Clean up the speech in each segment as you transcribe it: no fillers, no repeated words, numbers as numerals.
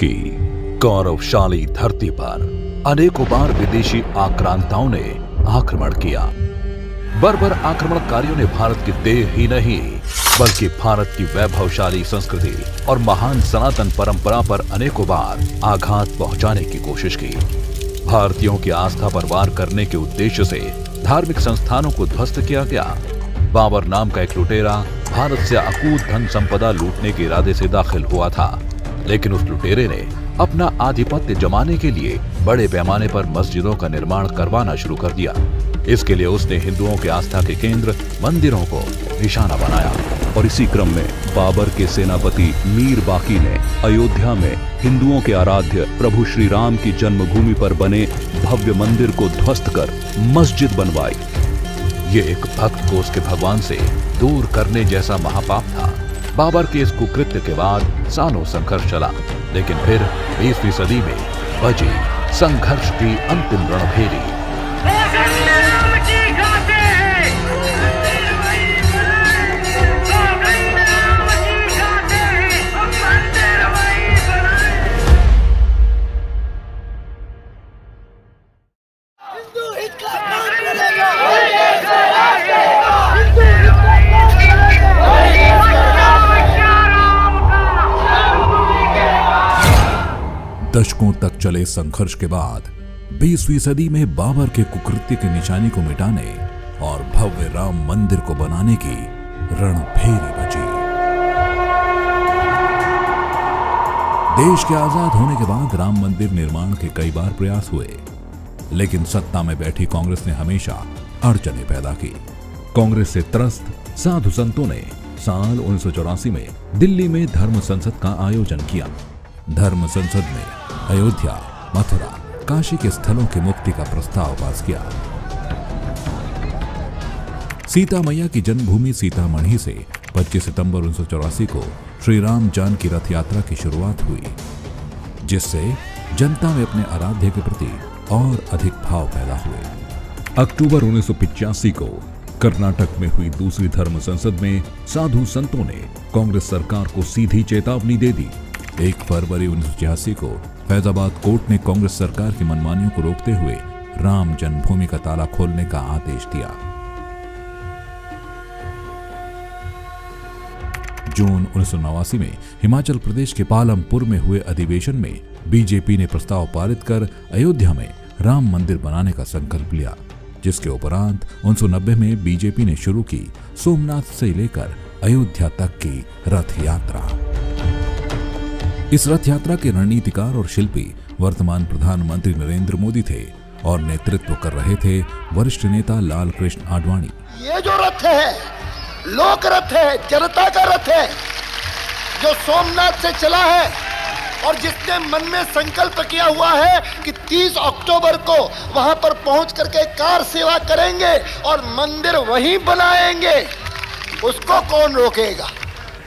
की गौरवशाली धरती पर अनेकों बार विदेशी आक्रांताओं ने आक्रमण किया। बर्बर आक्रमणकारियों ने भारत की देह ही नहीं बल्कि भारत की वैभवशाली संस्कृति और महान सनातन परंपरा पर अनेकों बार आघात पहुंचाने की कोशिश की। भारतीयों की आस्था पर वार करने के उद्देश्य से धार्मिक संस्थानों को ध्वस्त किया गया। बाबर नाम का एक लुटेरा भारत से अकूत धन संपदा लूटने के इरादे से दाखिल हुआ था, लेकिन उस लुटेरे ने अपना आधिपत्य जमाने के लिए बड़े पैमाने पर मस्जिदों का निर्माण करवाना शुरू कर दिया। इसके लिए उसने हिंदुओं के आस्था के केंद्र मंदिरों को निशाना बनाया और इसी क्रम में बाबर के सेनापति मीर बाकी ने अयोध्या में हिंदुओं के आराध्य प्रभु श्री राम की जन्मभूमि पर बने भव्य मंदिर को ध्वस्त कर मस्जिद बनवाई। ये एक भक्त को उसके भगवान से दूर करने जैसा महापाप था। बाबर के इस कुकृत्य के बाद सालों संघर्ष चला, लेकिन फिर 20वीं सदी में बजी संघर्ष की अंतिम रणभेरी। दशकों तक चले संघर्ष के बाद 20वीं सदी में बाबर के कुकृत्य की निशानी को मिटाने और भव्य राम मंदिर को बनाने की रणभेरी बची। देश के आजाद होने के बाद राम मंदिर निर्माण के कई बार प्रयास हुए, लेकिन सत्ता में बैठी कांग्रेस ने हमेशा अड़चने पैदा की। कांग्रेस से त्रस्त साधु संतों ने साल 1984 में दिल्ली में धर्म संसद का आयोजन किया। धर्म संसद में अयोध्या, मथुरा, काशी के स्थलों की मुक्ति का प्रस्ताव पास किया। सीता मैया की जन्मभूमि सीतामढ़ी से 25 सितंबर 1984 को श्री राम जानकी रथ यात्रा की शुरुआत हुई, जिससे जनता में अपने आराध्य के प्रति और अधिक भाव पैदा हुए। अक्टूबर 1985 को कर्नाटक में हुई दूसरी धर्म संसद में साधु संतों ने कांग्रेस सरकार को सीधी चेतावनी दे दी। 1 फरवरी 1986 को फैजाबाद कोर्ट ने कांग्रेस सरकार की मनमानियों को रोकते हुए राम जन्मभूमि का ताला खोलने का आदेश दिया। जून 1989 में हिमाचल प्रदेश के पालमपुर में हुए अधिवेशन में बीजेपी ने प्रस्ताव पारित कर अयोध्या में राम मंदिर बनाने का संकल्प लिया, जिसके उपरांत 1990 में बीजेपी ने शुरू की सोमनाथ से लेकर अयोध्या तक की रथ यात्रा। इस रथ यात्रा के रणनीतिकार और शिल्पी वर्तमान प्रधानमंत्री नरेंद्र मोदी थे और नेतृत्व कर रहे थे वरिष्ठ नेता लाल कृष्ण आडवाणी। ये जो रथ है लोक रथ है, जनता का रथ है, जो सोमनाथ से चला है और जिसने मन में संकल्प किया हुआ है कि 30 अक्टूबर को वहां पर पहुंच करके कार सेवा करेंगे और मंदिर वहीं बनाएंगे, उसको कौन रोकेगा?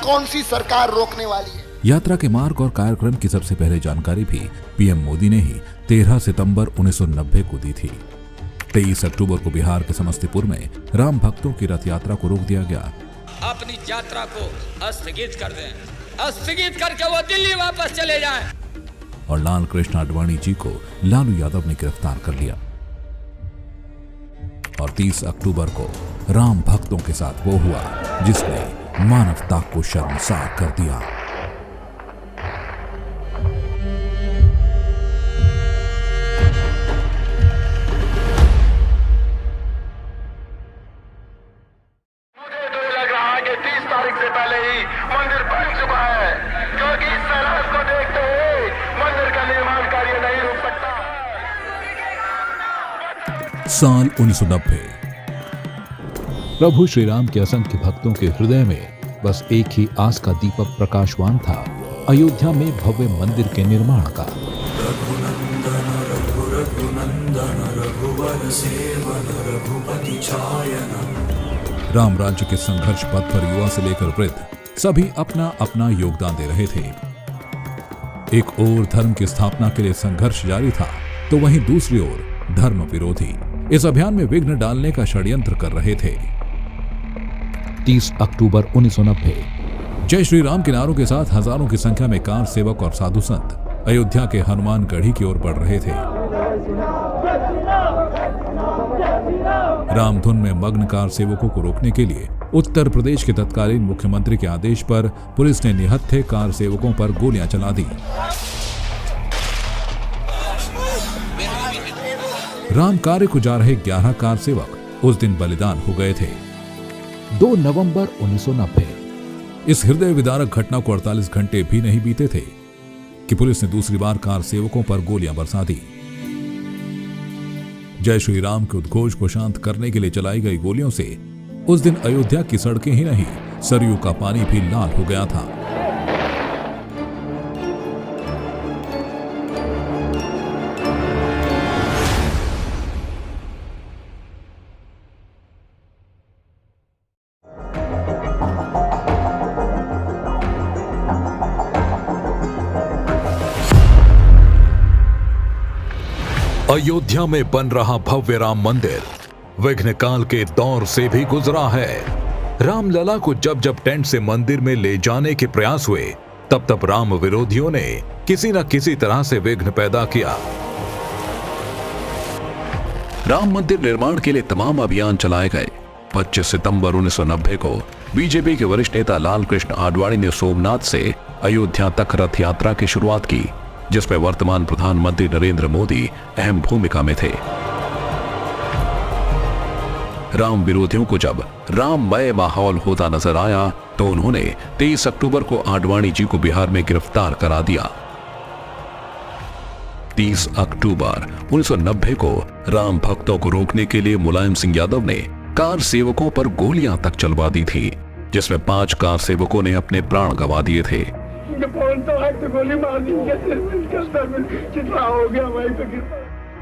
कौन सी सरकार रोकने वाली है? यात्रा के मार्ग और कार्यक्रम की सबसे पहले जानकारी भी पीएम मोदी ने ही 13 सितंबर 1990 को दी थी। 23 अक्टूबर को बिहार के समस्तीपुर में राम भक्तों की रथ यात्रा को रोक दिया गया। अपनी यात्रा को स्थगित कर दें, स्थगित करके वो दिल्ली वापस चले जाएं। और लाल कृष्ण आडवाणी जी को लालू यादव ने गिरफ्तार कर लिया और 30 अक्टूबर को राम भक्तों के साथ वो हुआ जिसने मानवता को शर्मसार कर दिया। साल 1990 प्रभु श्री राम के असंख्य भक्तों के हृदय में बस एक ही आस का दीपक प्रकाशवान था, अयोध्या में भव्य मंदिर के निर्माण का। राम राज्य के संघर्ष पथ पर युवा से लेकर वृद्ध सभी अपना अपना योगदान दे रहे थे। एक ओर धर्म की स्थापना के लिए संघर्ष जारी था, तो वहीं दूसरी ओर धर्म विरोधी इस अभियान में विघ्न डालने का षड्यंत्र कर रहे थे। 30 अक्टूबर 1990 जय श्री राम के नारों के साथ हजारों की संख्या में कार सेवक और साधु संत अयोध्या के हनुमानगढ़ी की ओर बढ़ रहे थे। रामधुन में मग्न कार सेवकों को रोकने के लिए उत्तर प्रदेश के तत्कालीन मुख्यमंत्री के आदेश पर पुलिस ने निहत्थे कार सेवकों पर गोलियां चला दी। राम कार्य को जा रहे 11 कार सेवक उस दिन बलिदान हो गए थे। 2 नवंबर 1990। इस हृदय विदारक घटना को 48 घंटे भी नहीं बीते थे कि पुलिस ने दूसरी बार कार सेवकों पर गोलियां बरसा दी। जय श्री राम के उद्घोष को शांत करने के लिए चलाई गई गोलियों से उस दिन अयोध्या की सड़कें ही नहीं, सरयू का पानी भी लाल हो गया था। अयोध्या में बन रहा भव्य राम मंदिर विघ्न काल के दौर से भी गुजरा है। रामलला को जब जब टेंट से मंदिर में ले जाने के प्रयास हुए, तब तब राम विरोधियों ने किसी न किसी तरह से विघ्न पैदा किया। राम मंदिर निर्माण के लिए तमाम अभियान चलाए गए। 25 सितंबर 1990 को बीजेपी के वरिष्ठ नेता लालकृष्ण आडवाणी ने सोमनाथ से अयोध्या तक रथ यात्रा की शुरुआत की, जिसमें वर्तमान प्रधानमंत्री नरेंद्र मोदी अहम भूमिका में थे। राम विरोधियों को जब राममय माहौल होता नजर आया तो उन्होंने 23 अक्टूबर को आडवाणी जी को बिहार में गिरफ्तार करा दिया। 30 अक्टूबर 1990 को राम भक्तों को रोकने के लिए मुलायम सिंह यादव ने कार सेवकों पर गोलियां तक चलवा दी थी, जिसमें 5 कार सेवकों ने अपने प्राण गंवा दिए थे। गोली मार दी, हो गया वहीं पे।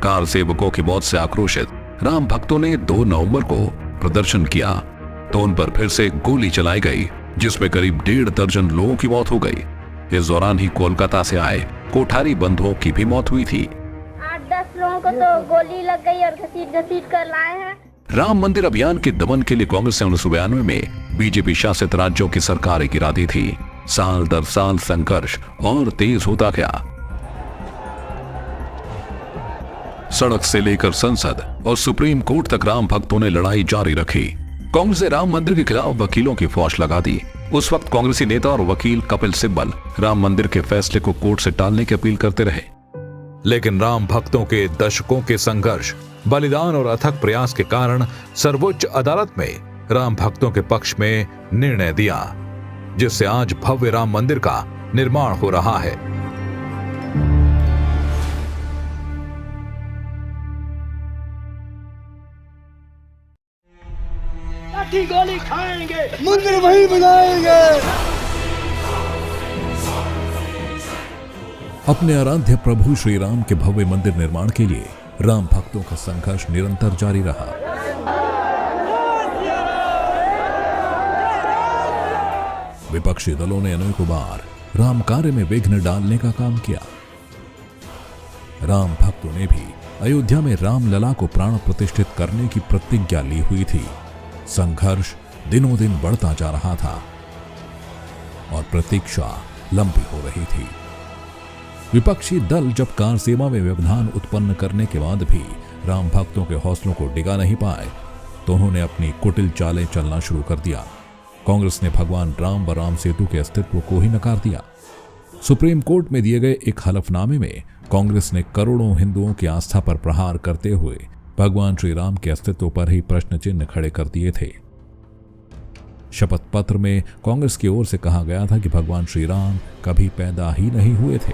कार सेवकों की मौत से आक्रोशित राम भक्तों ने 2 नवंबर को प्रदर्शन किया तो उन पर फिर से गोली चलाई गई, जिसमें करीब 1.5 दर्जन लोगों की मौत हो गई। इस दौरान ही कोलकाता से आए कोठारी बंधुओं की भी मौत हुई थी। 8-10 लोगों को तो गोली लग गई और घसीट कर लाए हैं। राम मंदिर अभियान के दमन के लिए कांग्रेस ने 1992 में बीजेपी शासित राज्यों की सरकारें गिरा दी थी। साल दर साल संघर्ष और तेज होता गया। सड़क से लेकर संसद और सुप्रीम कोर्ट तक राम भक्तों ने लड़ाई जारी रखी। कांग्रेस ने राम मंदिर के खिलाफ वकीलों की फौज लगा दी। उस वक्त कांग्रेसी नेता और वकील कपिल सिब्बल राम मंदिर के फैसले को कोर्ट से टालने की अपील करते रहे। लेकिन राम भक्तों के दशकों के संघर्ष, बलिदान और अथक प्रयास के कारण सर्वोच्च अदालत में राम भक्तों के पक्ष में निर्णय दिया, जिससे आज भव्य राम मंदिर का निर्माण हो रहा है। लाठी गोली खाएंगे, मंदिर वहीं बनाएंगे। अपने आराध्य प्रभु श्री राम के भव्य मंदिर निर्माण के लिए राम भक्तों का संघर्ष निरंतर जारी रहा। विपक्षी दलों ने अनेकों बार राम कार्य में विघ्न डालने का काम किया। राम भक्तों ने भी अयोध्या में रामलला को प्राण प्रतिष्ठित करने की प्रतिज्ञा ली हुई थी। संघर्ष दिनों दिन बढ़ता जा रहा था और प्रतीक्षा लंबी हो रही थी। विपक्षी दल जब कार सेवा में व्यवधान उत्पन्न करने के बाद भी राम भक्तों के हौसलों को डिगा नहीं पाए तो उन्होंने अपनी कुटिल चालें चलना शुरू कर दिया। कांग्रेस ने भगवान राम व राम सेतु के अस्तित्व को ही नकार दिया। सुप्रीम कोर्ट में दिए गए एक हलफनामे में कांग्रेस ने करोड़ों हिंदुओं की आस्था पर प्रहार करते हुए भगवान श्री राम के अस्तित्व पर ही प्रश्न चिन्ह खड़े कर दिए थे। शपथ पत्र में कांग्रेस की ओर से कहा गया था कि भगवान श्री राम कभी पैदा ही नहीं हुए थे।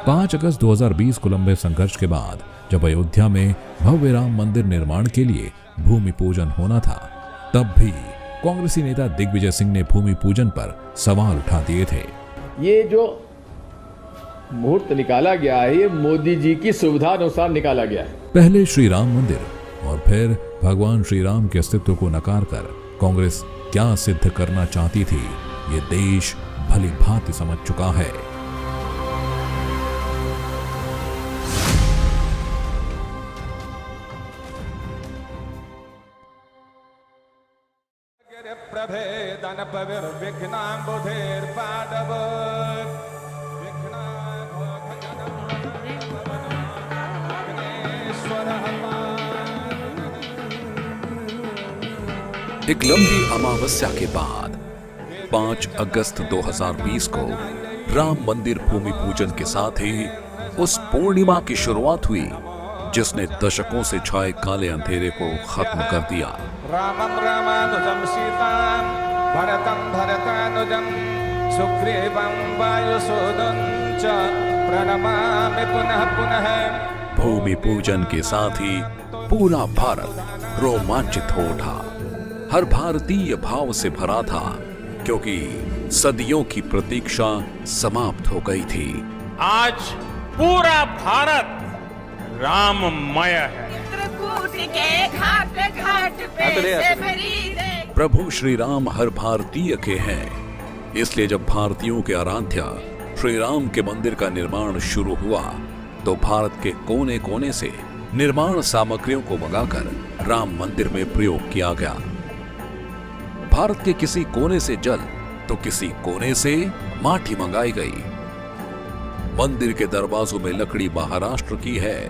5 अगस्त 2020 को लंबे संघर्ष के बाद जब अयोध्या में भव्य राम मंदिर निर्माण के लिए भूमि पूजन होना था, तब भी कांग्रेसी नेता दिग्विजय सिंह ने भूमि पूजन पर सवाल उठा दिए थे। ये जो मुहूर्त निकाला गया है, ये मोदी जी की सुविधा अनुसार निकाला गया है। पहले श्री राम मंदिर और फिर भगवान श्री राम के अस्तित्व को नकार कर कांग्रेस क्या सिद्ध करना चाहती थी, ये देश भली भांति समझ चुका है। प्रभेद एक लंबी अमावस्या के बाद 5 अगस्त 2020 को राम मंदिर भूमि पूजन के साथ ही उस पूर्णिमा की शुरुआत हुई जिसने दशकों से छाए काले अंधेरे को खत्म कर दिया। रामं रामानुजं सीतां भरतं भरतानुजं सुग्रीवं वायुसूदं च प्रणमामि पुनः पुनः। भूमि पूजन के साथ ही पूरा भारत रोमांचित हो उठा। हर भारतीय भाव से भरा था क्योंकि सदियों की प्रतीक्षा समाप्त हो गई थी। आज पूरा भारत राममय है। प्रभु श्री राम हर भारतीय के हैं, इसलिए जब भारतीयों के आराध्य श्री राम के मंदिर का निर्माण शुरू हुआ तो भारत के कोने कोने से निर्माण सामग्रियों को मंगाकर राम मंदिर में प्रयोग किया गया। भारत के किसी कोने से जल तो किसी कोने से माटी मंगाई गई। मंदिर के दरवाजों में लकड़ी महाराष्ट्र की है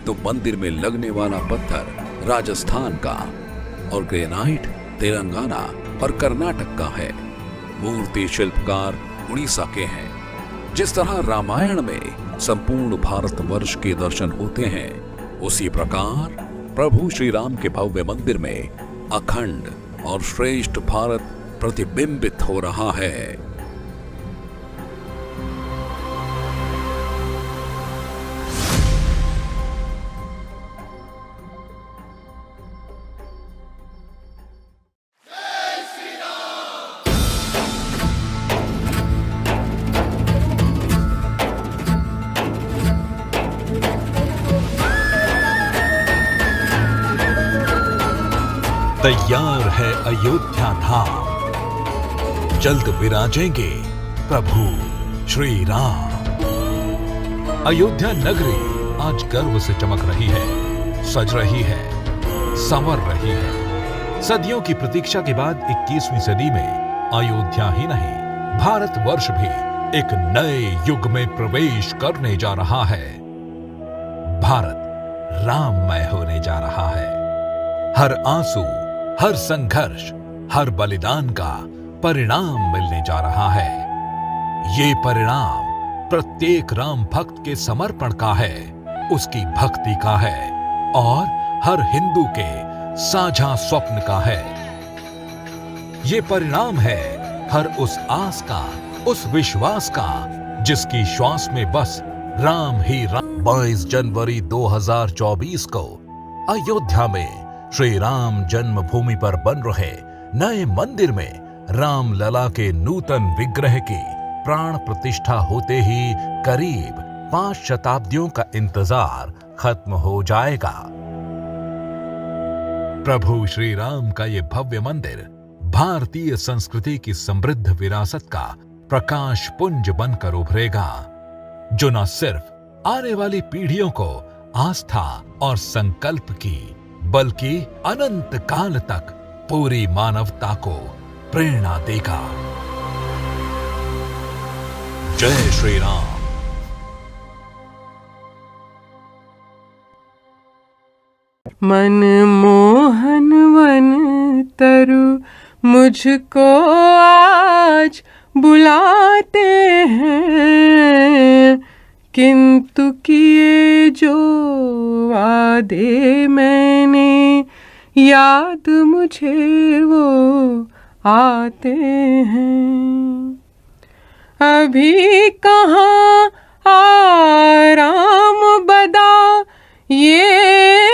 तो मंदिर में लगने वाला पत्थर राजस्थान का और ग्रेनाइट तेलंगाना और कर्नाटक का है। मूर्ति शिल्पकार उड़ीसा के हैं। जिस तरह रामायण में संपूर्ण भारतवर्ष के दर्शन होते हैं, उसी प्रकार प्रभु श्री राम के भव्य मंदिर में अखंड और श्रेष्ठ भारत प्रतिबिंबित हो रहा है। तैयार है अयोध्या धाम, जल्द विराजेंगे प्रभु श्री राम। अयोध्या नगरी आज गर्व से चमक रही है, सज रही है, संवर रही है। सदियों की प्रतीक्षा के बाद 21वीं सदी में अयोध्या ही नहीं, भारतवर्ष भी एक नए युग में प्रवेश करने जा रहा है। भारत राममय होने जा रहा है। हर आंसू, हर संघर्ष, हर बलिदान का परिणाम मिलने जा रहा है। ये परिणाम प्रत्येक राम भक्त के समर्पण का है, उसकी भक्ति का है और हर हिंदू के साझा स्वप्न का है। ये परिणाम है हर उस आस का, उस विश्वास का जिसकी श्वास में बस राम ही राम। 22 जनवरी 2024 को अयोध्या में श्री राम जन्मभूमि पर बन रहे नए मंदिर में राम लला के नूतन विग्रह की प्राण प्रतिष्ठा होते ही करीब 5 शताब्दियों का इंतजार खत्म हो जाएगा। प्रभु श्री राम का ये भव्य मंदिर भारतीय संस्कृति की समृद्ध विरासत का प्रकाश पुंज बनकर उभरेगा, जो न सिर्फ आने वाली पीढ़ियों को आस्था और संकल्प की बल्कि अनंत काल तक पूरी मानवता को प्रेरणा देगा। जय श्री राम। मनमोहन वन तरु मुझको आज बुलाते हैं, किंतु किए जो वादे मैंने याद मुझे वो आते हैं। अभी कहाँ आराम बदा ये